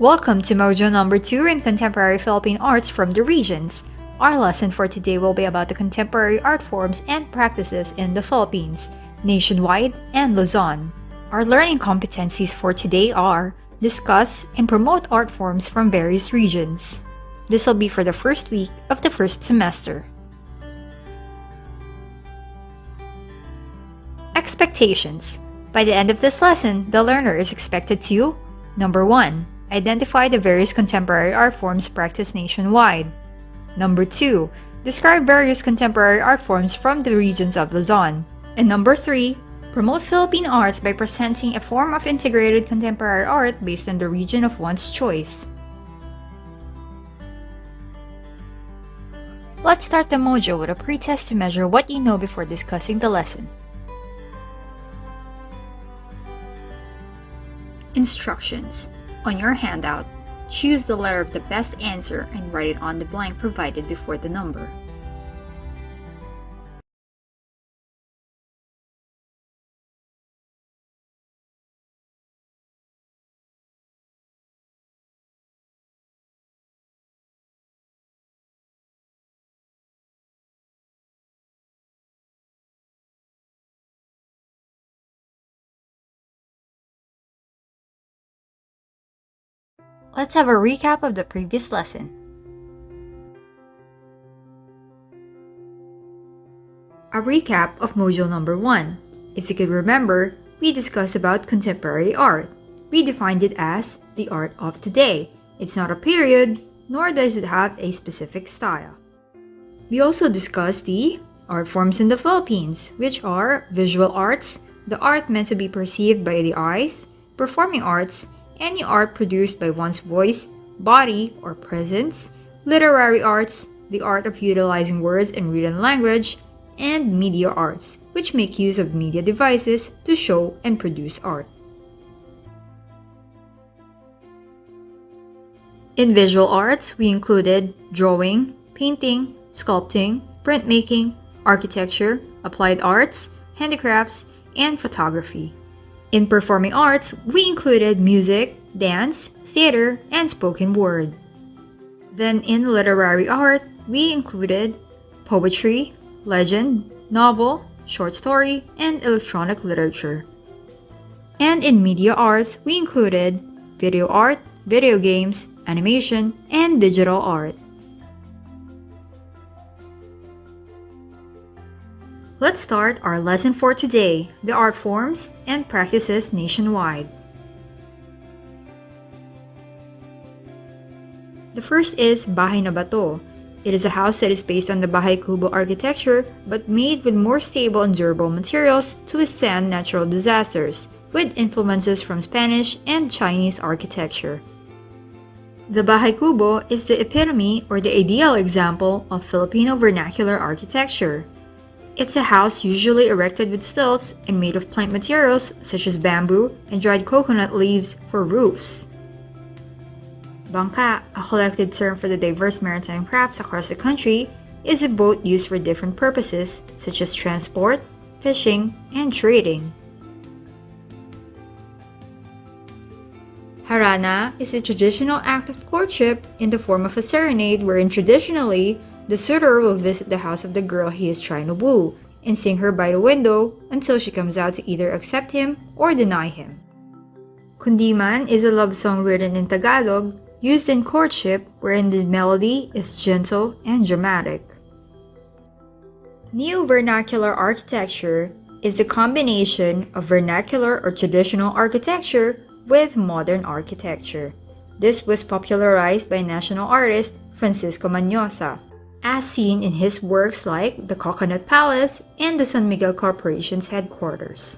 Welcome to Mojo number 2 in Contemporary Philippine Arts from the Regions. Our lesson for today will be about the contemporary art forms and practices in the Philippines, nationwide, and Luzon. Our learning competencies for today are discuss and promote art forms from various regions. This will be for the first week of the first semester. Expectations. By the end of this lesson, the learner is expected to Number 1. Identify the various contemporary art forms practiced nationwide. Number 2. Describe various contemporary art forms from the regions of Luzon. And number 3. Promote Philippine arts by presenting a form of integrated contemporary art based on the region of one's choice. Let's start the Mojo with a pretest to measure what you know before discussing the lesson. Instructions. On your handout, choose the letter of the best answer and write it on the blank provided before the number. Let's have a recap of the previous lesson. A recap of Module number 1. If you could remember, we discussed about contemporary art. We defined it as the art of today. It's not a period, nor does it have a specific style. We also discussed the art forms in the Philippines, which are visual arts, the art meant to be perceived by the eyes, performing arts, any art produced by one's voice, body, or presence, literary arts, the art of utilizing words in written language, and media arts, which make use of media devices to show and produce art. In visual arts, we included drawing, painting, sculpting, printmaking, architecture, applied arts, handicrafts, and photography. In performing arts, we included music, dance, theater, and spoken word. Then in literary art, we included poetry, legend, novel, short story, and electronic literature. And in media arts, we included video art, video games, animation, and digital art. Let's start our lesson for today, the art forms and practices nationwide. The first is Bahay na Bato. It is a house that is based on the Bahay Kubo architecture but made with more stable and durable materials to withstand natural disasters, with influences from Spanish and Chinese architecture. The Bahay Kubo is the epitome or the ideal example of Filipino vernacular architecture. It's a house usually erected with stilts and made of plant materials such as bamboo and dried coconut leaves for roofs. Bangka, a collected term for the diverse maritime crafts across the country, is a boat used for different purposes such as transport, fishing, and trading. Harana is a traditional act of courtship in the form of a serenade wherein traditionally the suitor will visit the house of the girl he is trying to woo and sing her by the window until she comes out to either accept him or deny him. Kundiman is a love song written in Tagalog used in courtship wherein the melody is gentle and dramatic. Neo-vernacular architecture is the combination of vernacular or traditional architecture with modern architecture. This was popularized by national artist Francisco Mañosa, as seen in his works like the Coconut Palace and the San Miguel Corporation's headquarters.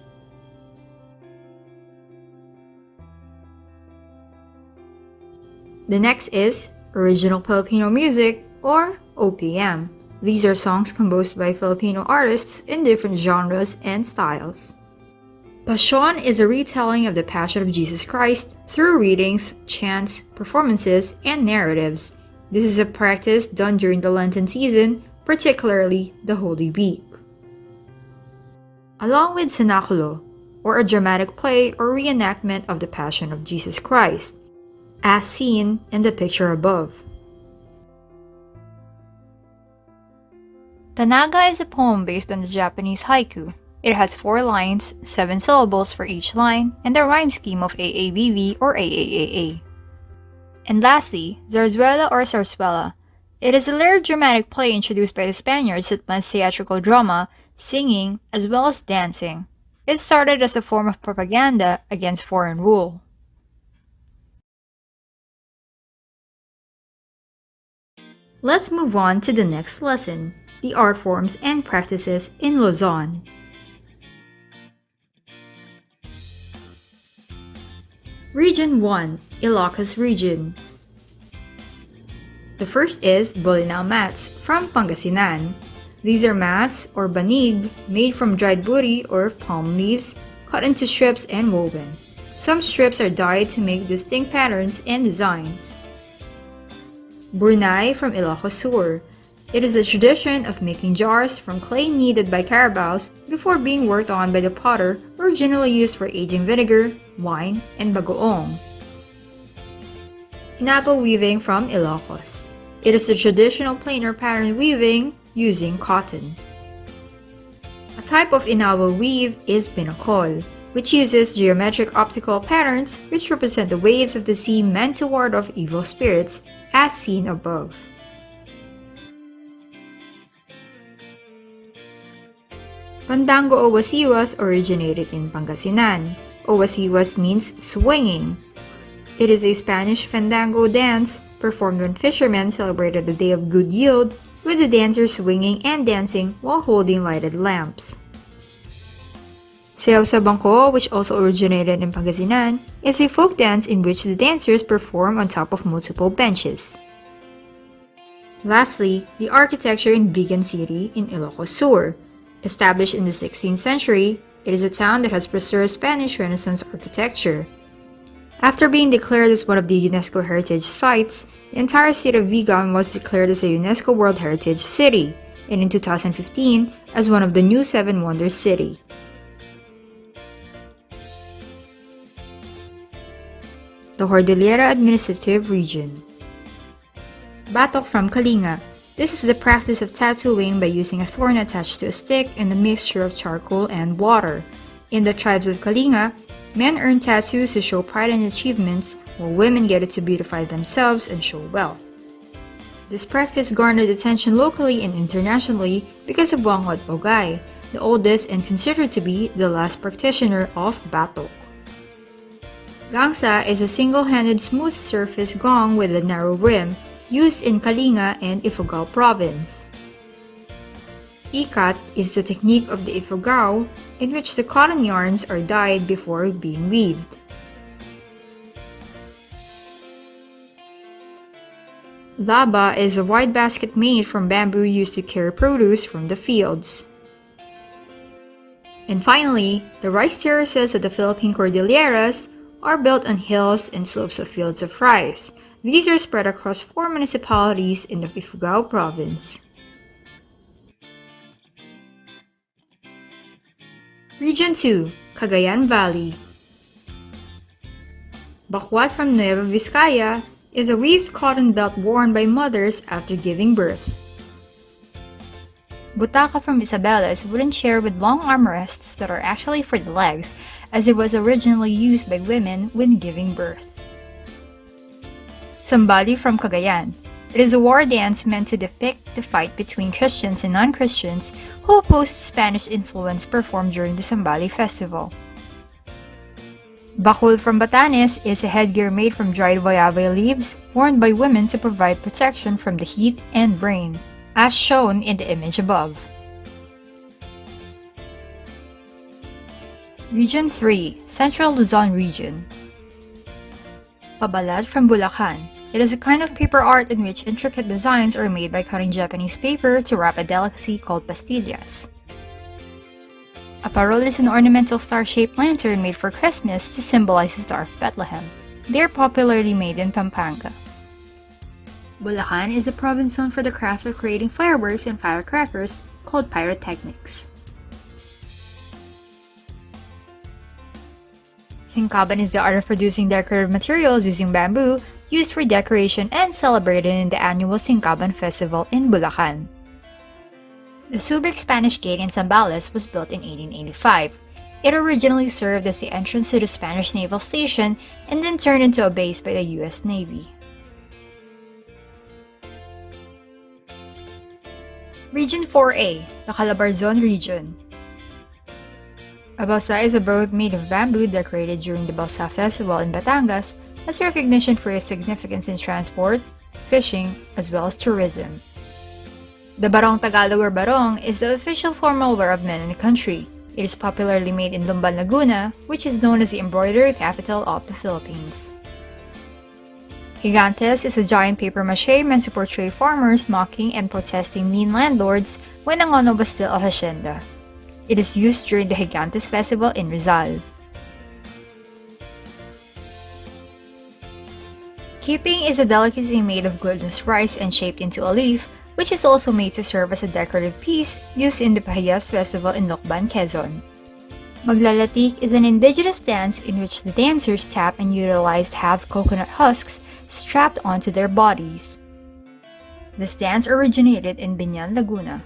The next is Original Filipino Music or OPM. These are songs composed by Filipino artists in different genres and styles. Passion is a retelling of the Passion of Jesus Christ through readings, chants, performances, and narratives. This is a practice done during the Lenten season, particularly the Holy Week. Along with Cenaculo, or a dramatic play or reenactment of the Passion of Jesus Christ. as seen in the picture above. Tanaga is a poem based on the Japanese haiku. It has 4 lines, 7 syllables for each line, and the rhyme scheme of AABV or AAAA. And lastly, Zarzuela or Zarzuela. It is a lyric dramatic play introduced by the Spaniards that blends theatrical drama, singing, as well as dancing. It started as a form of propaganda against foreign rule. Let's move on to the next lesson, the art forms and practices in Luzon. Region 1, Ilocos Region. The first is Bolinao mats from Pangasinan. These are mats or banig made from dried buri or palm leaves, cut into strips and woven. Some strips are dyed to make distinct patterns and designs. Burnay from Ilocos Sur. It is a tradition of making jars from clay kneaded by carabaos before being worked on by the potter, originally used for aging vinegar, wine, and bagoong. Inabo weaving from Ilocos. It is the traditional plain or pattern weaving using cotton. A type of Inabo weave is binakol, which uses geometric optical patterns which represent the waves of the sea meant to ward off evil spirits, as seen above. Pandango o Wasiwas originated in Pangasinan. Owasiwas means swinging. It is a Spanish fandango dance performed when fishermen celebrated the Day of Good Yield, with the dancers swinging and dancing while holding lighted lamps. Sayaw sa Bangko, which also originated in Pangasinan, is a folk dance in which the dancers perform on top of multiple benches. Lastly, the architecture in Vigan City in Ilocos Sur. Established in the 16th century, it is a town that has preserved Spanish Renaissance architecture. After being declared as one of the UNESCO Heritage Sites, the entire city of Vigan was declared as a UNESCO World Heritage City, and in 2015 as one of the new 7 Wonders City. The Cordillera Administrative Region. Batok from Kalinga. This is the practice of tattooing by using a thorn attached to a stick and a mixture of charcoal and water. In the tribes of Kalinga, men earn tattoos to show pride and achievements, while women get it to beautify themselves and show wealth. This practice garnered attention locally and internationally because of Wangod Ogay, the oldest and considered to be the last practitioner of Batok. Gangsa is a single-handed smooth surface gong with a narrow rim, used in Kalinga and Ifugao province. Ikat is the technique of the Ifugao, in which the cotton yarns are dyed before being weaved. Laba is a wide basket made from bamboo used to carry produce from the fields. And finally, the rice terraces of the Philippine Cordilleras are built on hills and slopes of fields of rice. These are spread across 4 municipalities in the Ifugao province. Region 2, Cagayan Valley. Bakwat from Nueva Vizcaya is a weaved cotton belt worn by mothers after giving birth. Butaca from Isabela is a wooden chair with long armrests that are actually for the legs, as it was originally used by women when giving birth. Sambali from Cagayan. It is a war dance meant to depict the fight between Christians and non-Christians who opposed Spanish influence performed during the Sambali festival. Bakul from Batanes is a headgear made from dried guayaba leaves worn by women to provide protection from the heat and rain, as shown in the image above. Region 3, Central Luzon Region. Pabalad from Bulacan. It is a kind of paper art in which intricate designs are made by cutting Japanese paper to wrap a delicacy called pastillas. A parol is an ornamental star-shaped lantern made for Christmas to symbolize the Star of Bethlehem. They are popularly made in Pampanga. Bulacan is a province known for the craft of creating fireworks and firecrackers called pyrotechnics. Singkaban is the art of producing decorative materials using bamboo, used for decoration and celebrated in the annual Singkaban Festival in Bulacan. The Subic Spanish Gate in Zambales was built in 1885. It originally served as the entrance to the Spanish Naval Station and then turned into a base by the U.S. Navy. Region 4A, the Calabarzon region. A balsa is a boat made of bamboo decorated during the Balsa Festival in Batangas as recognition for its significance in transport, fishing, as well as tourism. The Barong Tagalog or Barong is the official formal wear of men in the country. It is popularly made in Lumban, Laguna, which is known as the embroidery capital of the Philippines. Gigantes is a giant papier-mâché meant to portray farmers mocking and protesting mean landlords when Angono was still a hacienda. It is used during the Gigantes Festival in Rizal. Kiping is a delicacy made of glutinous rice and shaped into a leaf, which is also made to serve as a decorative piece used in the Pahiyas Festival in Lokban, Quezon. Maglalatik is an indigenous dance in which the dancers tap and utilize half coconut husks strapped onto their bodies. This dance originated in Binyan, Laguna.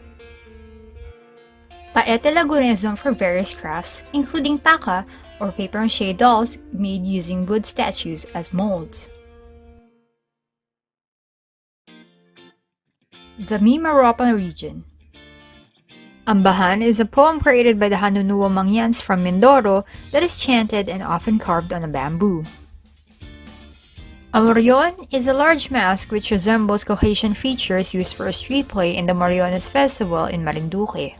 Paete, Laguna is known for various crafts, including taka, or papier-mâché dolls made using wood statues as molds. The Mimaropa region. Ambahan is a poem created by the Hanunuo Mangyans from Mindoro that is chanted and often carved on a bamboo. A moryon is a large mask which resembles Caucasian features used for a street play in the Moriones Festival in Marinduque.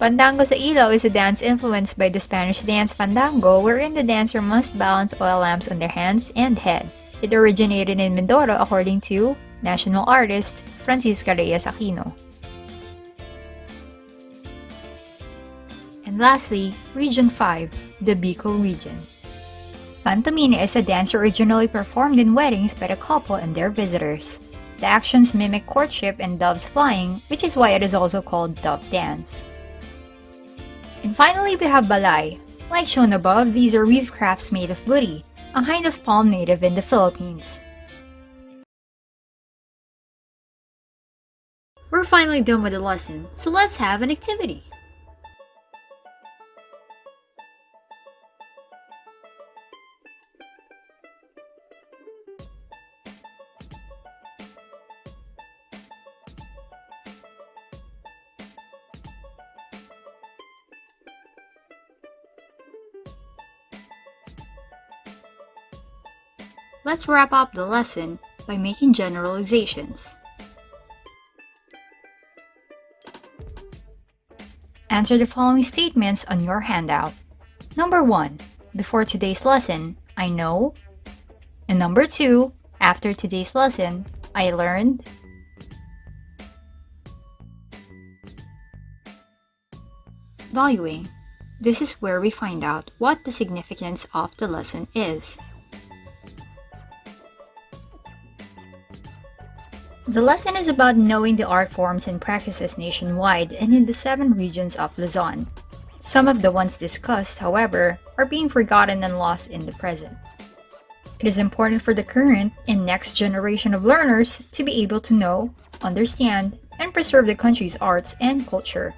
Pandango sa Ilaw is a dance influenced by the Spanish dance fandango wherein the dancer must balance oil lamps on their hands and head. It originated in Mindoro according to national artist Francisca Reyes Aquino. And lastly, Region 5, the Bicol region. Pantomime is a dance originally performed in weddings by the couple and their visitors. The actions mimic courtship and doves flying, which is why it is also called dove dance. And finally, we have balay. Like shown above, these are weave crafts made of buri, a kind of palm native in the Philippines. We're finally done with the lesson, so let's have an activity. Let's wrap up the lesson by making generalizations. Answer the following statements on your handout. Number 1. Before today's lesson, I know. And number 2. After today's lesson, I learned. Valuing. This is where we find out what the significance of the lesson is. The lesson is about knowing the art forms and practices nationwide and in the 7 regions of Luzon. Some of the ones discussed, however, are being forgotten and lost in the present. It is important for the current and next generation of learners to be able to know, understand, and preserve the country's arts and culture.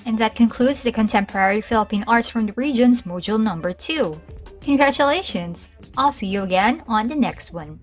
And that concludes the Contemporary Philippine Arts from the Regions Module Number 2. Congratulations! I'll see you again on the next one.